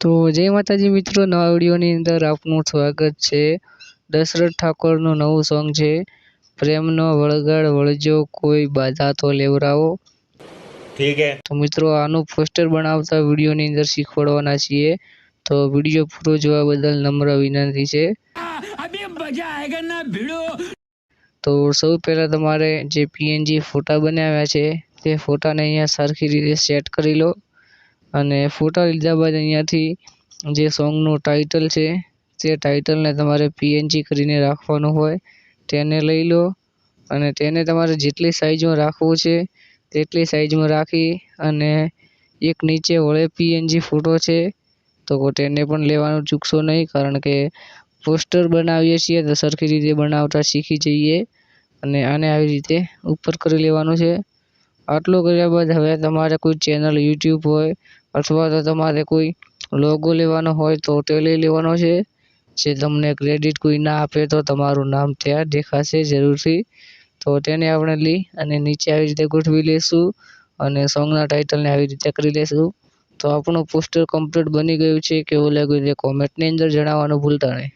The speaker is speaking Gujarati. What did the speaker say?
તો જય માતાજી મિત્રો, નવા વિડીયોની અંદર આપનું સ્વાગત છે। દશરથ ઠાકોરનું નવું સોંગ છે પ્રેમનો વળગાડ વળજો કોઈ બાધા તો લેવરાવો। ठीक है। તો મિત્રો આનું પોસ્ટર બનાવતા વિડીયોની અંદર શીખવાડવાના છીએ, તો વિડીયો પૂરો જોવા બદલ નમ્ર વિનંતી છે। તો સૌ પહેલા તમારે જે પીએનજી ફોટા બનાવ્યા છે તે ફોટાને અહીંયા સરખી રીતે સેટ કરી લો અને ફોટા લીધા બાદ અહીંયાથી જે સોંગનું ટાઇટલ છે તે ટાઇટલને તમારે પીએનજી કરીને રાખવાનું હોય, તેને લઈ લો અને તેને તમારે જેટલી સાઇઝમાં રાખવું છે તેટલી સાઇઝમાં રાખી અને એક નીચે વળે પીએનજી ફોટો છે તો તેને પણ લેવાનું ચૂકશો નહીં, કારણ કે પોસ્ટર બનાવીએ છીએ તો સરખી રીતે બનાવતા શીખી જઈએ અને આને આવી રીતે ઉપર કરી લેવાનું છે। આટલું કર્યા બાદ હવે તમારે કોઈ ચેનલ યુટ્યુબ હોય અથવા તો તમારે કોઈ લોગો લેવાનો હોય તો તે લઈ લેવાનો છે, જે તમને ક્રેડિટ કોઈ ના આપે તો તમારું નામ ત્યાં દેખાશે જરૂરથી। તો તેને આપણે લઈ અને નીચે આવી રીતે ગોઠવી લઈશું અને સોંગના ટાઇટલને આવી રીતે કરી લઈશું। તો આપણું પોસ્ટર કમ્પ્લીટ બની ગયું છે, કેવું લાગ્યું તે કોમેન્ટની અંદર જણાવવાનું ભૂલતા નહીં।